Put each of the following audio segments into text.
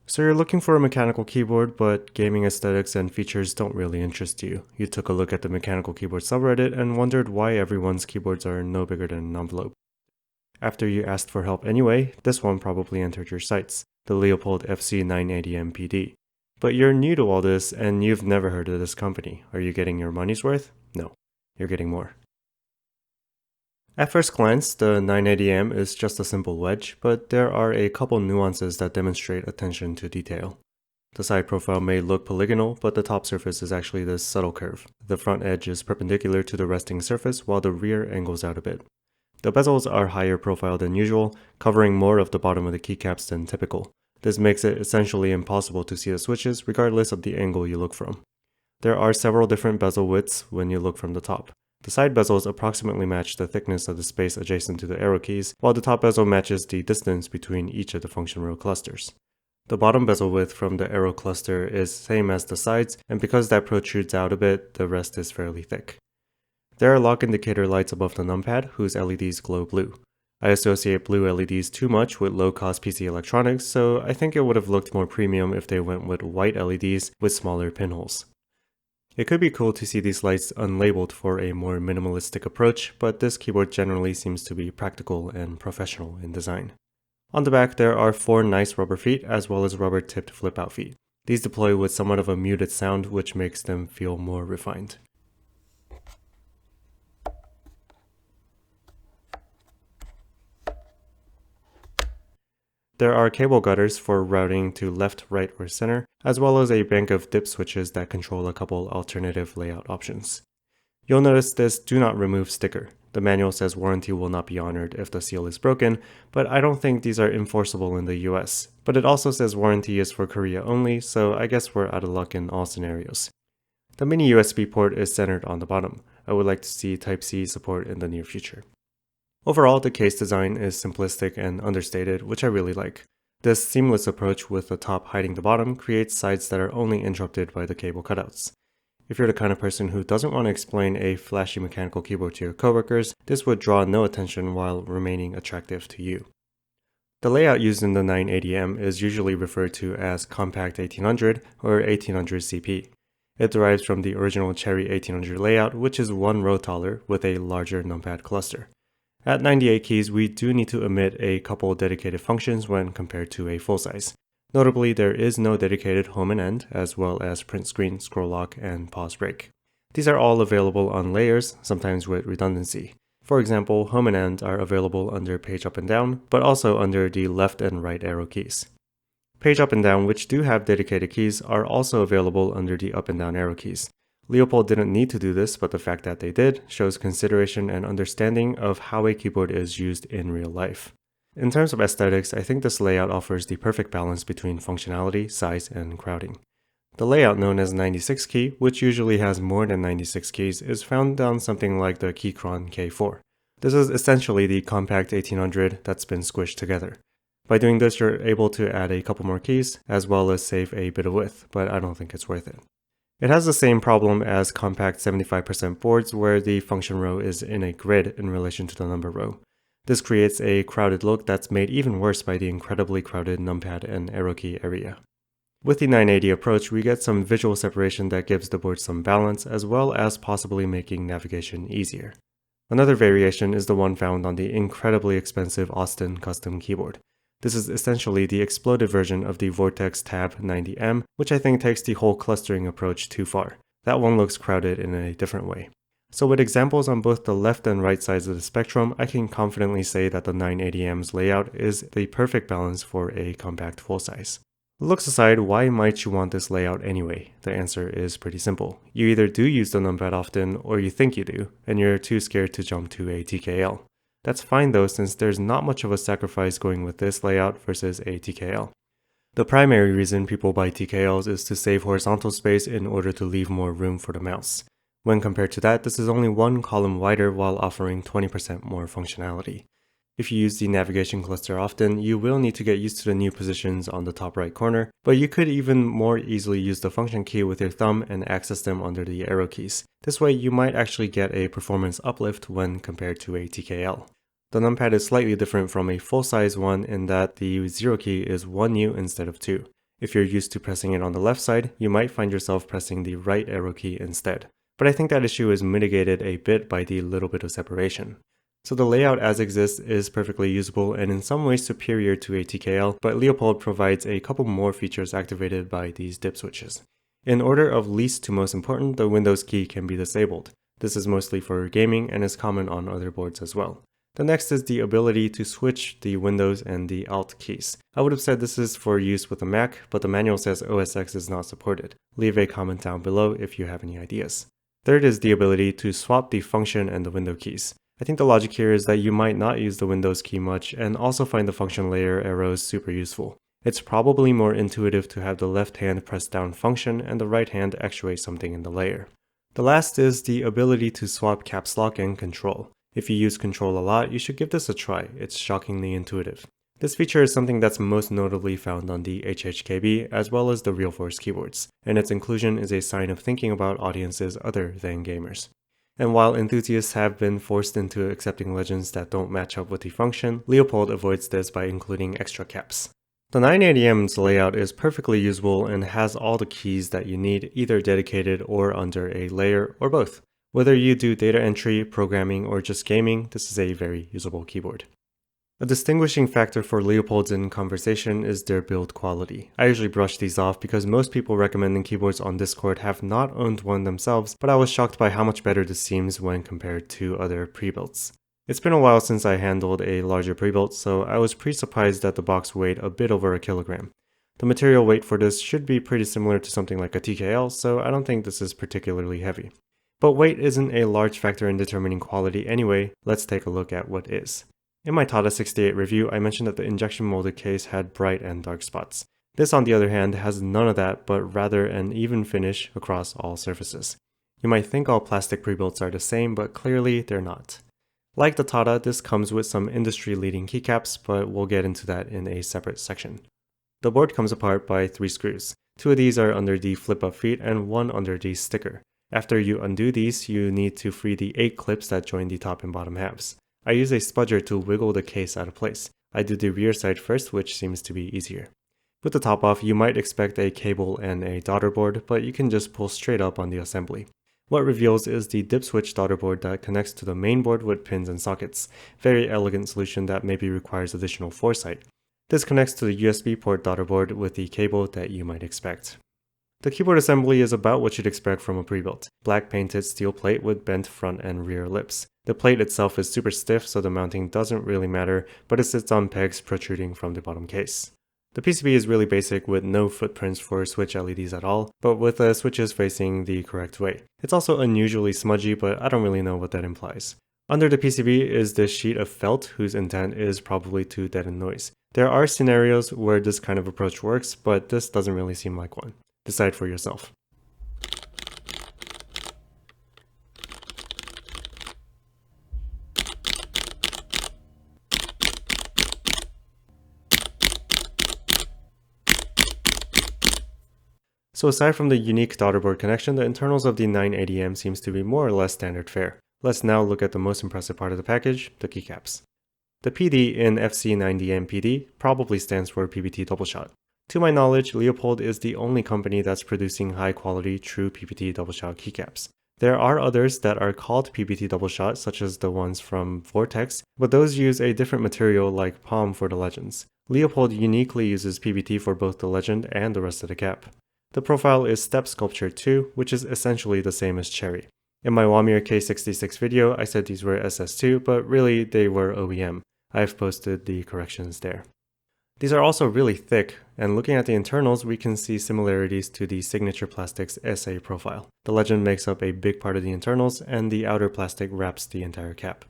So you're looking for a mechanical keyboard, but gaming aesthetics and features don't really interest you. You took a look at the mechanical keyboard subreddit and wondered why everyone's keyboards are no bigger than an envelope. After you asked for help anyway, this one probably entered your sights, the Leopold FC980M PD. But you're new to all this and you've never heard of this company. Are you getting your money's worth? No, you're getting more. At first glance, the 980M is just a simple wedge, but there are a couple nuances that demonstrate attention to detail. The side profile may look polygonal, but the top surface is actually this subtle curve. The front edge is perpendicular to the resting surface, while the rear angles out a bit. The bezels are higher profile than usual, covering more of the bottom of the keycaps than typical. This makes it essentially impossible to see the switches, regardless of the angle you look from. There are several different bezel widths when you look from the top. The side bezels approximately match the thickness of the space adjacent to the arrow keys, while the top bezel matches the distance between each of the function row clusters. The bottom bezel width from the arrow cluster is same as the sides, and because that protrudes out a bit, the rest is fairly thick. There are lock indicator lights above the numpad, whose LEDs glow blue. I associate blue LEDs too much with low-cost PC electronics, so I think it would have looked more premium if they went with white LEDs with smaller pinholes. It could be cool to see these lights unlabeled for a more minimalistic approach, but this keyboard generally seems to be practical and professional in design. On the back, there are 4 nice rubber feet as well as rubber-tipped flip-out feet. These deploy with somewhat of a muted sound, which makes them feel more refined. There are cable gutters for routing to left, right, or center, as well as a bank of dip switches that control a couple alternative layout options. You'll notice this "do not remove" sticker. The manual says warranty will not be honored if the seal is broken, but I don't think these are enforceable in the US. But it also says warranty is for Korea only, so I guess we're out of luck in all scenarios. The mini USB port is centered on the bottom. I would like to see Type-C support in the near future. Overall, the case design is simplistic and understated, which I really like. This seamless approach with the top hiding the bottom creates sides that are only interrupted by the cable cutouts. If you're the kind of person who doesn't want to explain a flashy mechanical keyboard to your coworkers, this would draw no attention while remaining attractive to you. The layout used in the 980M is usually referred to as Compact 1800 or 1800 CP. It derives from the original Cherry 1800 layout, which is one row taller with a larger numpad cluster. At 98 keys, we do need to omit a couple dedicated functions when compared to a full size. Notably, there is no dedicated home and end, as well as print screen, scroll lock, and pause break. These are all available on layers, sometimes with redundancy. For example, home and end are available under page up and down, but also under the left and right arrow keys. Page up and down, which do have dedicated keys, are also available under the up and down arrow keys. Leopold didn't need to do this, but the fact that they did shows consideration and understanding of how a keyboard is used in real life. In terms of aesthetics, I think this layout offers the perfect balance between functionality, size, and crowding. The layout known as 96 key, which usually has more than 96 keys, is found on something like the Keychron K4. This is essentially the Compact 1800 that's been squished together. By doing this, you're able to add a couple more keys, as well as save a bit of width, but I don't think it's worth it. It has the same problem as Compact 75% boards, where the function row is in a grid in relation to the number row. This creates a crowded look that's made even worse by the incredibly crowded numpad and arrow key area. With the 980 approach, we get some visual separation that gives the board some balance, as well as possibly making navigation easier. Another variation is the one found on the incredibly expensive Austin custom keyboard. This is essentially the exploded version of the Vortex Tab 90M, which I think takes the whole clustering approach too far. That one looks crowded in a different way. So with examples on both the left and right sides of the spectrum, I can confidently say that the 980M's layout is the perfect balance for a compact full size. Looks aside, why might you want this layout anyway? The answer is pretty simple. You either do use the numpad often, or you think you do, and you're too scared to jump to a TKL. That's fine though, since there's not much of a sacrifice going with this layout versus a TKL. The primary reason people buy TKLs is to save horizontal space in order to leave more room for the mouse. When compared to that, this is only one column wider while offering 20% more functionality. If you use the navigation cluster often, you will need to get used to the new positions on the top right corner, but you could even more easily use the function key with your thumb and access them under the arrow keys. This way you might actually get a performance uplift when compared to a TKL. The numpad is slightly different from a full-size one in that the 0 key is 1U instead of 2. If you're used to pressing it on the left side, you might find yourself pressing the right arrow key instead. But I think that issue is mitigated a bit by the little bit of separation. So the layout as exists is perfectly usable and in some ways superior to a TKL, but Leopold provides a couple more features activated by these dip switches. In order of least to most important, the Windows key can be disabled. This is mostly for gaming and is common on other boards as well. The next is the ability to switch the Windows and the Alt keys. I would have said this is for use with a Mac, but the manual says OS X is not supported. Leave a comment down below if you have any ideas. Third is the ability to swap the function and the window keys. I think the logic here is that you might not use the Windows key much and also find the function layer arrows super useful. It's probably more intuitive to have the left hand press down function and the right hand actuate something in the layer. The last is the ability to swap caps lock and control. If you use control a lot, you should give this a try. It's shockingly intuitive. This feature is something that's most notably found on the HHKB as well as the Realforce keyboards, and its inclusion is a sign of thinking about audiences other than gamers. And while enthusiasts have been forced into accepting legends that don't match up with the function, Leopold avoids this by including extra caps. The 980M's layout is perfectly usable and has all the keys that you need, either dedicated or under a layer, or both. Whether you do data entry, programming, or just gaming, this is a very usable keyboard. A distinguishing factor for Leopolds in conversation is their build quality. I usually brush these off because most people recommending keyboards on Discord have not owned one themselves, but I was shocked by how much better this seems when compared to other pre-builts. It's been a while since I handled a larger pre-built, so I was pretty surprised that the box weighed a bit over a kilogram. The material weight for this should be pretty similar to something like a TKL, so I don't think this is particularly heavy. But weight isn't a large factor in determining quality anyway. Let's take a look at what is. In my Tata 68 review, I mentioned that the injection molded case had bright and dark spots. This, on the other hand, has none of that, but rather an even finish across all surfaces. You might think all plastic pre-builts are the same, but clearly they're not. Like the Tata, this comes with some industry-leading keycaps, but we'll get into that in a separate section. The board comes apart by 3 screws. 2 of these are under the flip-up feet and 1 under the sticker. After you undo these, you need to free the 8 clips that join the top and bottom halves. I use a spudger to wiggle the case out of place. I do the rear side first, which seems to be easier. With the top off, you might expect a cable and a daughter board, but you can just pull straight up on the assembly. What reveals is the dip switch daughter board that connects to the main board with pins and sockets. Very elegant solution that maybe requires additional foresight. This connects to the USB port daughter board with the cable that you might expect. The keyboard assembly is about what you'd expect from a pre-built. Black painted steel plate with bent front and rear lips. The plate itself is super stiff, so the mounting doesn't really matter, but it sits on pegs protruding from the bottom case. The PCB is really basic with no footprints for switch LEDs at all, but with the switches facing the correct way. It's also unusually smudgy, but I don't really know what that implies. Under the PCB is this sheet of felt whose intent is probably to deaden noise. There are scenarios where this kind of approach works, but this doesn't really seem like one. Decide for yourself. So aside from the unique daughterboard connection, the internals of the 980M seems to be more or less standard fare. Let's now look at the most impressive part of the package, the keycaps. The PD in FC980M PD probably stands for PBT doubleshot. To my knowledge, Leopold is the only company that's producing high-quality, true PBT doubleshot keycaps. There are others that are called PBT doubleshot, such as the ones from Vortex, but those use a different material like palm for the legends. Leopold uniquely uses PBT for both the legend and the rest of the cap. The profile is Step Sculpture 2, which is essentially the same as Cherry. In my Wamir K66 video, I said these were SS2, but really they were OEM. I've posted the corrections there. These are also really thick, and looking at the internals, we can see similarities to the Signature Plastics SA profile. The legend makes up a big part of the internals, and the outer plastic wraps the entire cap.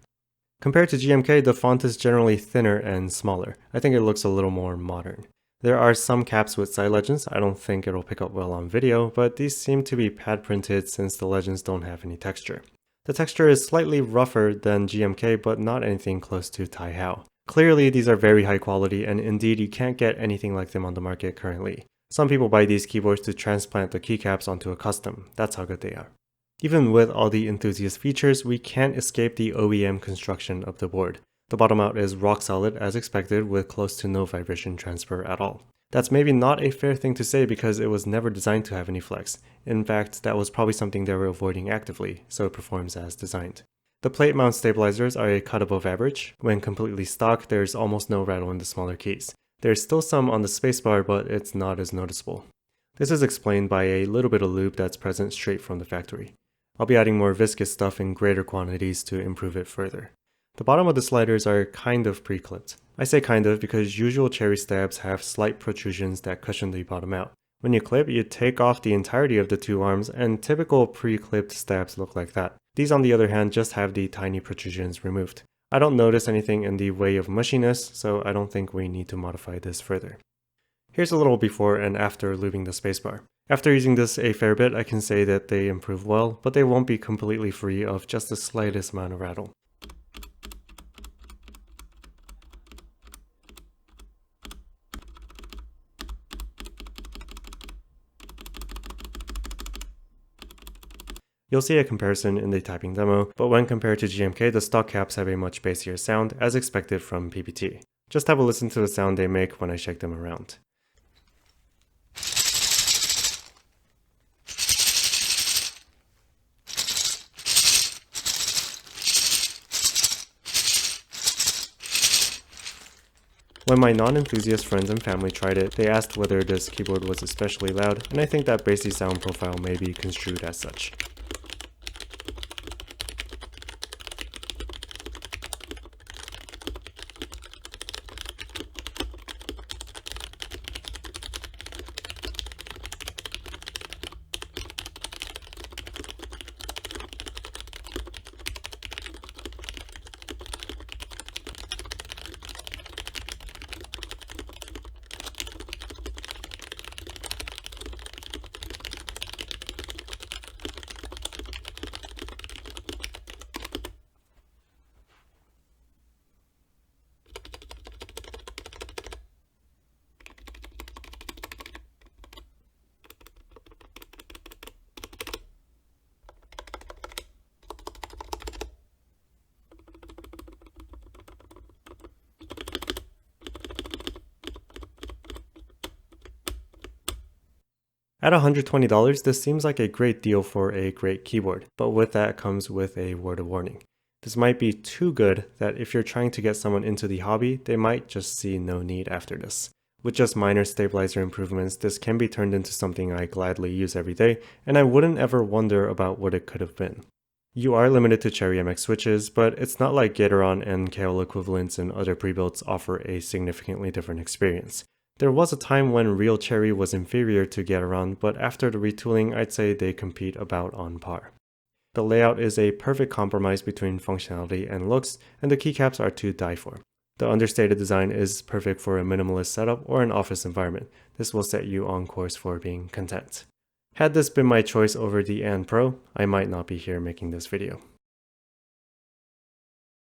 Compared to GMK, the font is generally thinner and smaller. I think it looks a little more modern. There are some caps with side legends. I don't think it'll pick up well on video, but these seem to be pad printed since the legends don't have any texture. The texture is slightly rougher than GMK, but not anything close to Tai Hao. Clearly, these are very high quality, and indeed you can't get anything like them on the market currently. Some people buy these keyboards to transplant the keycaps onto a custom. That's how good they are. Even with all the enthusiast features, we can't escape the OEM construction of the board. The bottom out is rock solid as expected with close to no vibration transfer at all. That's maybe not a fair thing to say because it was never designed to have any flex. In fact, that was probably something they were avoiding actively, so it performs as designed. The plate mount stabilizers are a cut above average. When completely stock, there's almost no rattle in the smaller keys. There's still some on the spacebar, but it's not as noticeable. This is explained by a little bit of lube that's present straight from the factory. I'll be adding more viscous stuff in greater quantities to improve it further. The bottom of the sliders are kind of pre-clipped. I say kind of because usual cherry stabs have slight protrusions that cushion the bottom out. When you clip, you take off the entirety of the two arms, and typical pre-clipped stabs look like that. These on the other hand just have the tiny protrusions removed. I don't notice anything in the way of mushiness, so I don't think we need to modify this further. Here's a little before and after lubing the spacebar. After using this a fair bit, I can say that they improve well, but they won't be completely free of just the slightest amount of rattle. You'll see a comparison in the typing demo, but when compared to GMK, the stock caps have a much bassier sound, as expected from PBT. Just have a listen to the sound they make when I shake them around. When my non-enthusiast friends and family tried it, they asked whether this keyboard was especially loud, and I think that bassy sound profile may be construed as such. At $120, this seems like a great deal for a great keyboard, but with that comes with a word of warning. This might be too good that if you're trying to get someone into the hobby, they might just see no need after this. With just minor stabilizer improvements, this can be turned into something I gladly use every day, and I wouldn't ever wonder about what it could have been. You are limited to Cherry MX switches, but it's not like Gateron and KL equivalents and other prebuilts offer a significantly different experience. There was a time when real Cherry was inferior to Gateron, but after the retooling, I'd say they compete about on par. The layout is a perfect compromise between functionality and looks, and the keycaps are to die for. The understated design is perfect for a minimalist setup or an office environment. This will set you on course for being content. Had this been my choice over the And Pro, I might not be here making this video.